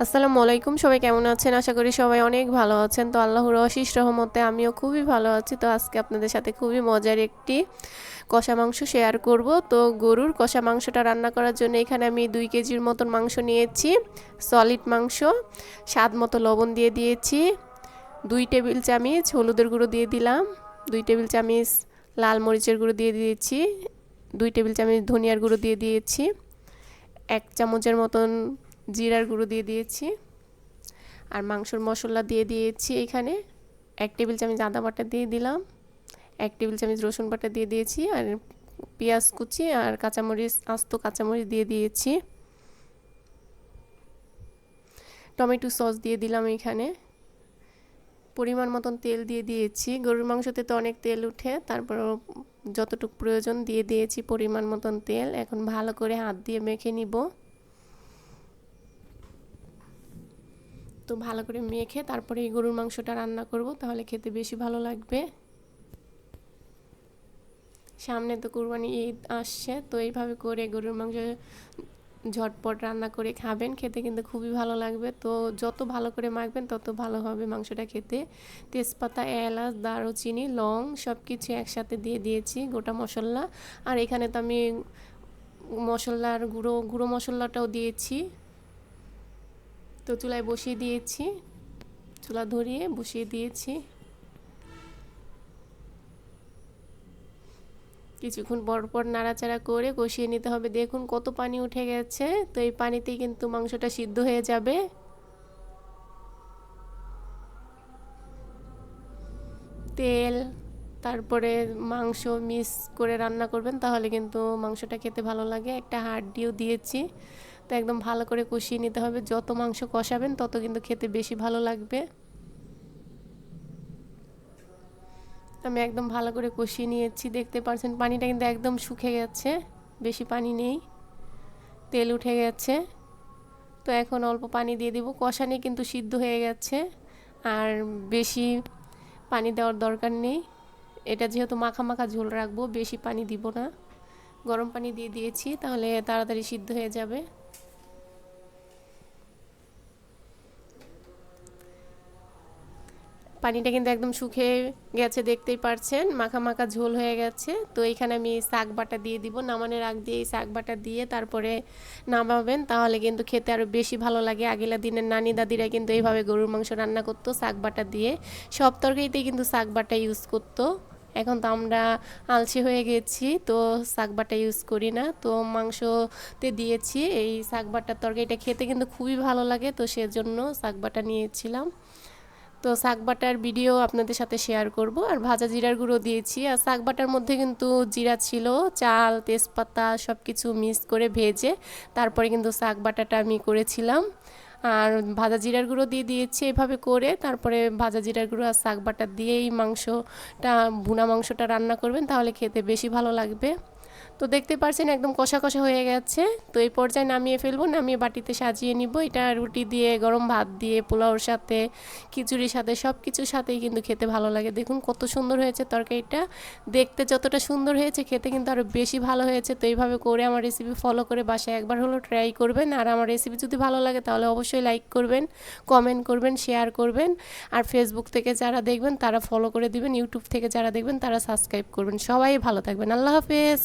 আসসালামু আলাইকুম, সবাই কেমন আছেন? আশা করি সবাই অনেক ভালো আছেন। তো আল্লাহর অশেষ রহমতে আমিও খুবই ভালো আছি। তো আজকে আপনাদের সাথে খুবই মজার একটি কষা মাংস শেয়ার করব। তো গরুর কষা মাংসটা রান্না করার জন্য এখানে আমি 2 কেজির মতন মাংস নিয়েছি, সলিড মাংস। স্বাদ মতো লবণ দিয়ে দিয়েছি, 2 টেবিল চামচ হলুদের গুঁড়ো দিয়ে দিলাম, 2 টেবিল চামচ লাল মরিচের গুঁড়ো দিয়ে দিয়েছি, 2 টেবিল চামচ ধনিয়ার গুঁড়ো দিয়ে দিয়েছি, 1 চামচের মতন জিরার গুঁড়ো দিয়ে দিয়েছি, আর মাংসর মশলা দিয়ে দিয়েছি। এখানে 1 টেবিল চামচ আদা বাটা দিয়ে দিলাম, 1 টেবিল চামচ রসুন বাটা দিয়ে দিয়েছি, আর পেঁয়াজ কুচি আর কাঁচামরিচ, আস্ত কাঁচামরিচ দিয়ে দিয়েছি। টমেটো সস দিয়ে দিলাম। এখানে পরিমাণ মতন তেল দিয়ে দিয়েছি। গরুর মাংসতে তো অনেক তেল উঠে, তারপরও যতটুকু প্রয়োজন দিয়ে দিয়েছি পরিমাণ মতন তেল। এখন ভালো করে হাত দিয়ে মেখে নিব। তো ভালো করে মেখে তারপরে এই গরুর মাংসটা রান্না করব, তাহলে খেতে বেশি ভালো লাগবে। সামনে তো কুরবানি ঈদ আসছে, তো এইভাবে করে গরুর মাংস ঝটপট রান্না করে খাবেন, খেতে কিন্তু খুবই ভালো লাগবে। তো যত ভালো করে মাখবেন তত ভালো হবে মাংসটা খেতে। তেজপাতা, এলাচ, দারুচিনি, লং সব কিছু একসাথে দিয়ে দিয়েছি, গোটা মশলা। আর এখানে তো আমি মশলার গুঁড়ো মশলাটাও দিয়েছি। তো চুলায় বসিয়ে দিয়েছি, চুলা ধরিয়ে বসিয়ে দিয়েছি। কিছুক্ষণ পর নাড়াচাড়া করে কষিয়ে নিতে হবে। দেখুন কত পানি উঠে গেছে। তো এই পানিতেই কিন্তু মাংসটা সিদ্ধ হয়ে যাবে। তেল তারপরে মাংস মিক্স করে রান্না করবেন, তাহলে কিন্তু মাংসটা খেতে ভালো লাগে। একটা হাড্ডিও দিয়েছি। তো একদম ভালো করে কষিয়ে নিতে হবে। যত মাংস কষাবেন তত কিন্তু খেতে বেশি ভালো লাগবে। আমি একদম ভালো করে কষিয়ে নিয়েছি, দেখতে পাচ্ছেন পানিটা কিন্তু একদম শুকিয়ে গেছে, বেশি পানি নেই, তেল উঠে গেছে। তো এখন অল্প পানি দিয়ে দিব। কষানি কিন্তু সিদ্ধ হয়ে গেছে, আর বেশি পানি দেওয়ার দরকার নেই। এটা যেহেতু মাখা মাখা ঝোল রাখবো, বেশি পানি দিব না। গরম পানি দিয়ে দিয়েছি, তাহলে তাড়াতাড়ি সিদ্ধ হয়ে যাবে। পানিটা কিন্তু একদম শুকিয়ে গেছে, দেখতেই পারছেন মাখা মাখা ঝোল হয়ে গেছে। তো এখানে আমি শাক বাটা দিয়ে দিব। নামানোর আগ দিয়ে এই শাক বাটা দিয়ে তারপরে নামাবেন, তাহলে কিন্তু খেতে আরও বেশি ভালো লাগে। আগেলা দিনের নানি দাদিরা কিন্তু এইভাবে গরুর মাংস রান্না করতো শাক বাটা দিয়ে। সব তরকারিতেই কিন্তু শাক বাটা ইউজ করতো। এখন তো আমরা আলসি হয়ে গেছি, তো শাক বাটা ইউজ করি না। তো মাংসতে দিয়েছি এই শাক বাটার তরকারিটা, খেতে কিন্তু খুবই ভালো লাগে। তো সেজন্য শাক বাটা নিয়েছিলাম। তো শাক বাটার ভিডিও আপনাদের সাথে শেয়ার করব। আর ভাজা জিরার গুঁড়ো দিয়েছি। আর শাক বাটার মধ্যে কিন্তু জিরা ছিল, চাল, তেজপাতা সব কিছু মিক্স করে ভেজে তারপরে কিন্তু শাক বাটাটা আমি করেছিলাম। আর ভাজা জিরার গুঁড়ো দিয়ে দিয়েছি এভাবে করে। তারপরে ভাজা জিরার গুঁড়ো আর শাক বাটা দিয়েই মাংসটা, ভুনা মাংসটা রান্না করবেন, তাহলে খেতে বেশি ভালো লাগবে। তো দেখতে পাচ্ছেন একদম কষা কষা হয়ে গেছে। তো এই পর্যায়ে নামিয়ে ফেলবো, নামিয়ে বাটিতে সাজিয়ে নিব। এটা রুটি দিয়ে, গরম ভাত দিয়ে, পোলাওর সাথে, খিচুড়ির সাথে, সব কিছুর সাথেই কিন্তু খেতে ভালো লাগে। দেখুন কত সুন্দর হয়েছে তরকারিটা। দেখতে যতটা সুন্দর হয়েছে, খেতে কিন্তু আরও বেশি ভালো হয়েছে। তো এইভাবে করে আমার রেসিপি ফলো করে বাসায় একবার হলো ট্রাই করবেন। আর আমার রেসিপি যদি ভালো লাগে তাহলে অবশ্যই লাইক করবেন, কমেন্ট করবেন, শেয়ার করবেন। আর ফেসবুক থেকে যারা দেখবেন তারা ফলো করে দিবেন, ইউটিউব থেকে যারা দেখবেন তারা সাবস্ক্রাইব করবেন। সবাই ভালো থাকবেন। আল্লাহ হাফেজ।